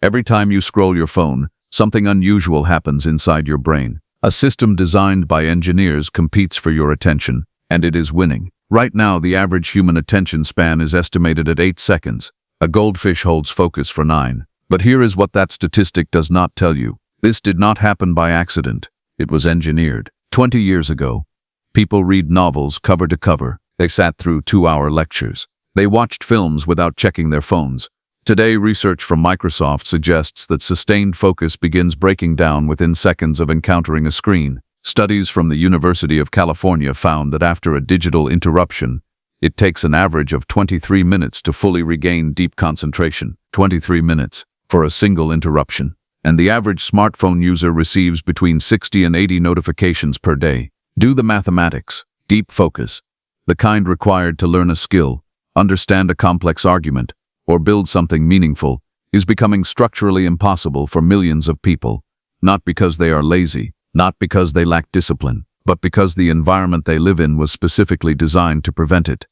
Every time you scroll your phone, something unusual happens inside your brain. A system designed by engineers competes for your attention, and it is winning. Right now, the average human attention span is estimated at 8 seconds. A goldfish holds focus for 9. But here is what that statistic does not tell you. This did not happen by accident. It was engineered. 20 years ago, people read novels cover to cover. They sat through 2-hour lectures. They watched films without checking their phones. Today, research from Microsoft suggests that sustained focus begins breaking down within seconds of encountering a screen. Studies from the University of California found that after a digital interruption, it takes an average of 23 minutes to fully regain deep concentration. 23 minutes for a single interruption. And the average smartphone user receives between 60 and 80 notifications per day. Do the mathematics. Deep focus, the kind required to learn a skill, understand a complex argument, or build something meaningful, is becoming structurally impossible for millions of people, not because they are lazy, not because they lack discipline, but because the environment they live in was specifically designed to prevent it.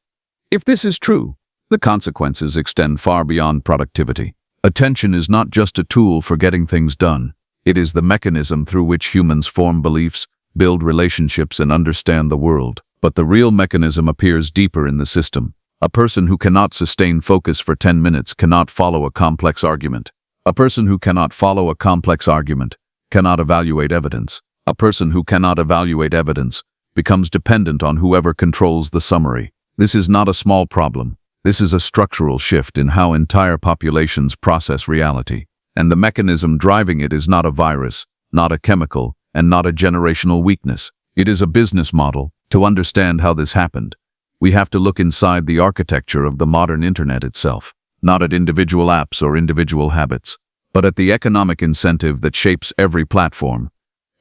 If this is true, the consequences extend far beyond productivity. Attention is not just a tool for getting things done. It is the mechanism through which humans form beliefs, build relationships, and understand the world. But the real mechanism appears deeper in the system. A person who cannot sustain focus for 10 minutes cannot follow a complex argument. A person who cannot follow a complex argument cannot evaluate evidence. A person who cannot evaluate evidence becomes dependent on whoever controls the summary. This is not a small problem. This is a structural shift in how entire populations process reality. And the mechanism driving it is not a virus, not a chemical, and not a generational weakness. It is a business model. To understand how this happened, we have to look inside the architecture of the modern internet itself, not at individual apps or individual habits, but at the economic incentive that shapes every platform,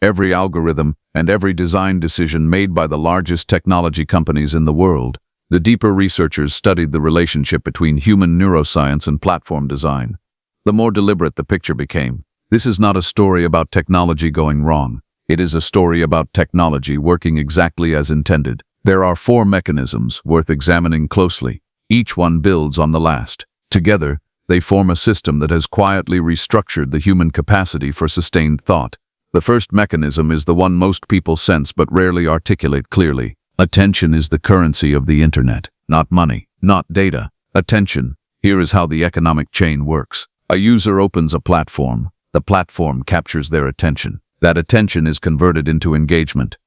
every algorithm, and every design decision made by the largest technology companies in the world. The deeper researchers studied the relationship between human neuroscience and platform design. The more deliberate the picture became. This is not a story about technology going wrong. It is a story about technology working exactly as intended. There are 4 mechanisms worth examining closely. Each one builds on the last. Together, they form a system that has quietly restructured the human capacity for sustained thought. The first mechanism is the one most people sense but rarely articulate clearly. Attention is the currency of the internet, not money, not data. Attention. Here is how the economic chain works. A user opens a platform. The platform captures their attention. That attention is converted into engagement.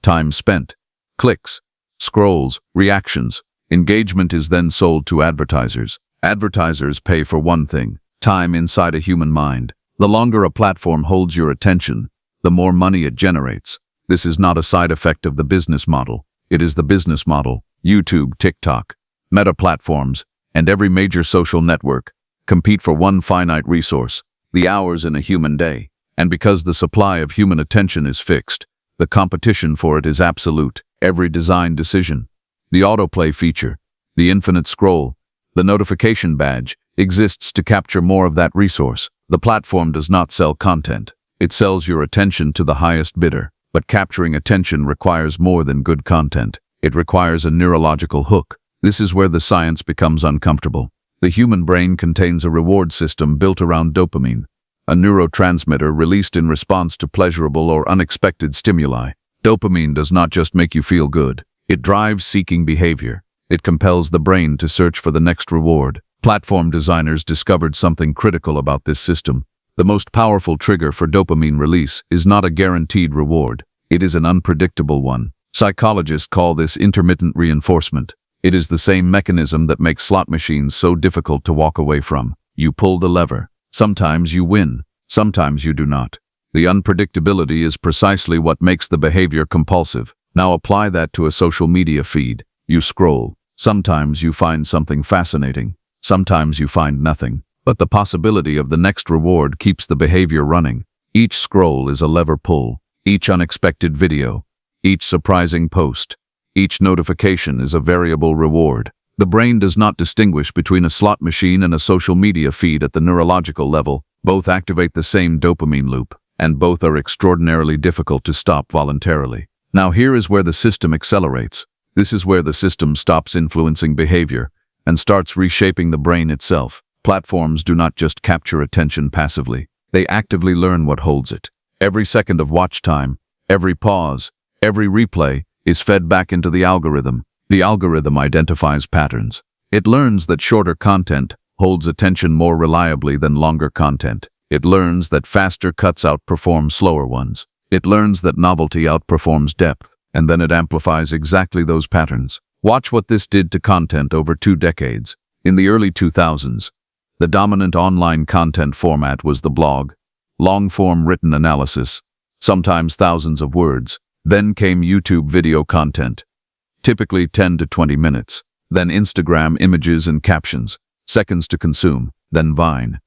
Time spent. Clicks. Scrolls. Reactions. Engagement is then sold to advertisers. Advertisers pay for one thing: time inside a human mind. The longer a platform holds your attention, the more money it generates. This is not a side effect of the business model. It is the business model. YouTube, TikTok, Meta platforms, and every major social network compete for one finite resource: the hours in a human day. And because the supply of human attention is fixed, the competition for it is absolute. Every design decision, the autoplay feature, the infinite scroll, the notification badge exists to capture more of that resource. The platform does not sell content. It sells your attention to the highest bidder. But capturing attention requires more than good content. It requires a neurological hook. This is where the science becomes uncomfortable. The human brain contains a reward system built around dopamine, a neurotransmitter released in response to pleasurable or unexpected stimuli. Dopamine does not just make you feel good. It drives seeking behavior. It compels the brain to search for the next reward. Platform designers discovered something critical about this system. The most powerful trigger for dopamine release is not a guaranteed reward. It is an unpredictable one. Psychologists call this intermittent reinforcement. It is the same mechanism that makes slot machines so difficult to walk away from. You pull the lever. Sometimes you win. Sometimes you do not. The unpredictability is precisely what makes the behavior compulsive. Now apply that to a social media feed. You scroll. Sometimes you find something fascinating. Sometimes you find nothing. But the possibility of the next reward keeps the behavior running. Each scroll is a lever pull. Each unexpected video. Each surprising post. Each notification is a variable reward. The brain does not distinguish between a slot machine and a social media feed at the neurological level. Both activate the same dopamine loop, and both are extraordinarily difficult to stop voluntarily. Now here is where the system accelerates. This is where the system stops influencing behavior and starts reshaping the brain itself. Platforms do not just capture attention passively. They actively learn what holds it. Every second of watch time, every pause, every replay is fed back into the algorithm. The algorithm identifies patterns. It learns that shorter content holds attention more reliably than longer content. It learns that faster cuts outperform slower ones. It learns that novelty outperforms depth, and then it amplifies exactly those patterns. Watch what this did to content over 2 decades. In the early 2000s, the dominant online content format was the blog, long-form written analysis, sometimes thousands of words. Then came YouTube video content, typically 10 to 20 minutes. Then Instagram images and captions, seconds to consume. Then Vine,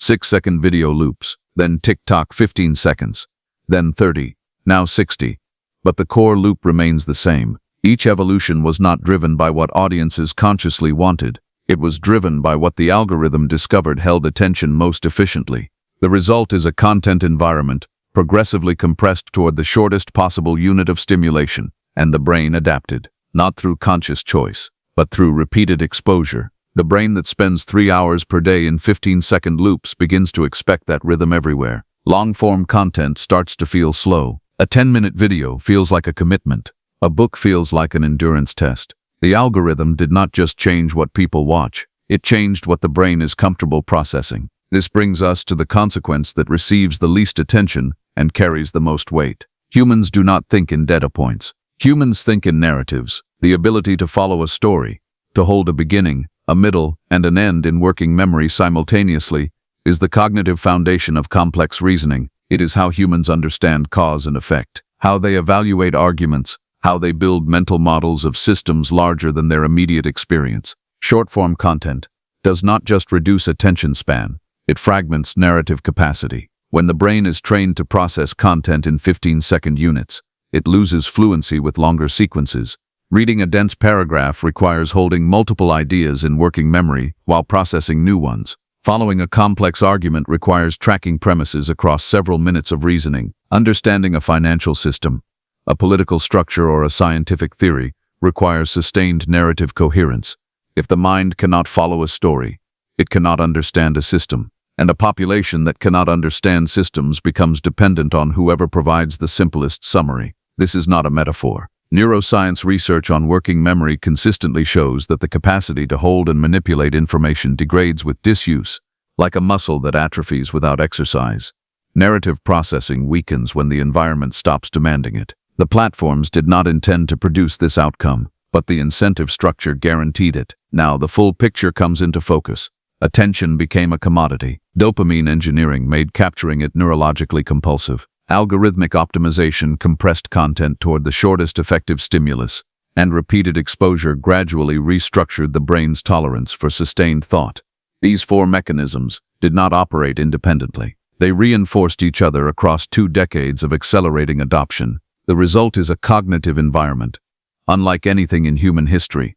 6-second video loops. Then TikTok, 15 seconds. Then 30, now 60. But the core loop remains the same. Each evolution was not driven by what audiences consciously wanted. It was driven by what the algorithm discovered held attention most efficiently. The result is a content environment progressively compressed toward the shortest possible unit of stimulation, and the brain adapted, not through conscious choice, but through repeated exposure. The brain that spends 3 hours per day in 15-second loops begins to expect that rhythm everywhere. Long-form content starts to feel slow. A 10-minute video feels like a commitment. A book feels like an endurance test. The algorithm did not just change what people watch, it changed what the brain is comfortable processing. This brings us to the consequence that receives the least attention and carries the most weight. Humans do not think in data points. Humans think in narratives. The ability to follow a story, to hold a beginning, a middle, and an end in working memory simultaneously, is the cognitive foundation of complex reasoning. It is how humans understand cause and effect, how they evaluate arguments, how they build mental models of systems larger than their immediate experience. Short-form content does not just reduce attention span, it fragments narrative capacity. When the brain is trained to process content in 15-second units, it loses fluency with longer sequences. Reading a dense paragraph requires holding multiple ideas in working memory while processing new ones. Following a complex argument requires tracking premises across several minutes of reasoning. Understanding a financial system, a political structure, or a scientific theory requires sustained narrative coherence. If the mind cannot follow a story, it cannot understand a system. And a population that cannot understand systems becomes dependent on whoever provides the simplest summary. This is not a metaphor. Neuroscience research on working memory consistently shows that the capacity to hold and manipulate information degrades with disuse, like a muscle that atrophies without exercise. Narrative processing weakens when the environment stops demanding it. The platforms did not intend to produce this outcome, but the incentive structure guaranteed it. Now the full picture comes into focus. Attention became a commodity. Dopamine engineering made capturing it neurologically compulsive. Algorithmic optimization compressed content toward the shortest effective stimulus, and repeated exposure gradually restructured the brain's tolerance for sustained thought. These 4 mechanisms did not operate independently. They reinforced each other across 2 decades of accelerating adoption. The result is a cognitive environment, unlike anything in human history,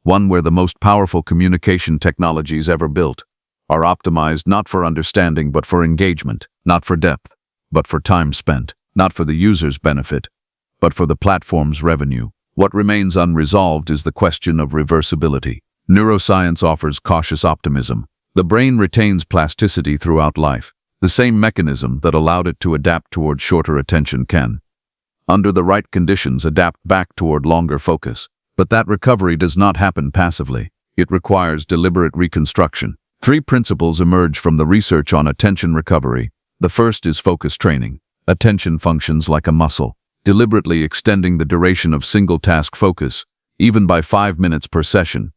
one where the most powerful communication technologies ever built are optimized not for understanding but for engagement, not for depth, but for time spent, not for the user's benefit, but for the platform's revenue. What remains unresolved is the question of reversibility. Neuroscience offers cautious optimism. The brain retains plasticity throughout life. The same mechanism that allowed it to adapt toward shorter attention can, under the right conditions, adapt back toward longer focus. But that recovery does not happen passively. It requires deliberate reconstruction. 3 principles emerge from the research on attention recovery. The first is focus training. Attention functions like a muscle. Deliberately extending the duration of single-task focus, even by 5 minutes per session,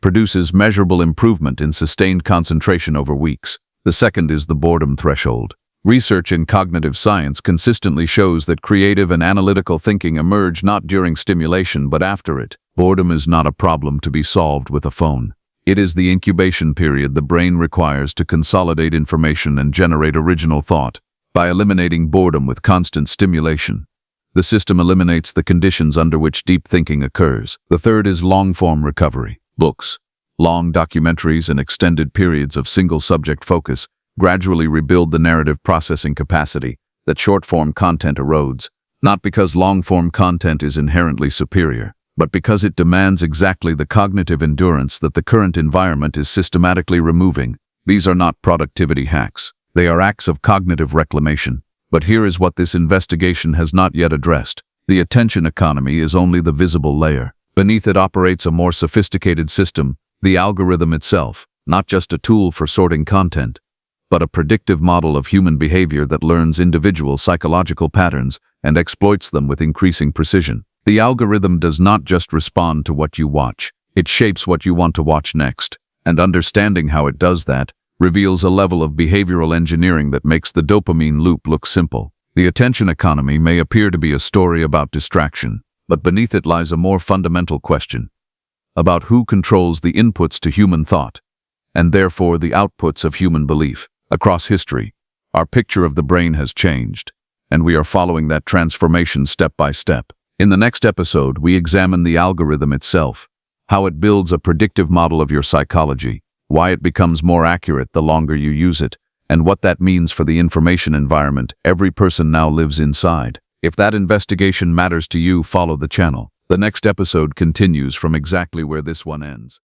produces measurable improvement in sustained concentration over weeks. The second is the boredom threshold. Research in cognitive science consistently shows that creative and analytical thinking emerge not during stimulation but after it. Boredom is not a problem to be solved with a phone. It is the incubation period the brain requires to consolidate information and generate original thought. By eliminating boredom with constant stimulation, the system eliminates the conditions under which deep thinking occurs. The third is long-form recovery. Books, long documentaries, and extended periods of single-subject focus gradually rebuild the narrative processing capacity that short-form content erodes, not because long-form content is inherently superior, but because it demands exactly the cognitive endurance that the current environment is systematically removing. These are not productivity hacks. They are acts of cognitive reclamation. But here is what this investigation has not yet addressed. The attention economy is only the visible layer. Beneath it operates a more sophisticated system, the algorithm itself, not just a tool for sorting content, but a predictive model of human behavior that learns individual psychological patterns and exploits them with increasing precision. The algorithm does not just respond to what you watch, it shapes what you want to watch next. And understanding how it does that reveals a level of behavioral engineering that makes the dopamine loop look simple. The attention economy may appear to be a story about distraction, but beneath it lies a more fundamental question about who controls the inputs to human thought, and therefore the outputs of human belief. Across history, our picture of the brain has changed, and we are following that transformation step by step. In the next episode, we examine the algorithm itself, how it builds a predictive model of your psychology, why it becomes more accurate the longer you use it, and what that means for the information environment every person now lives inside. If that investigation matters to you, follow the channel. The next episode continues from exactly where this one ends.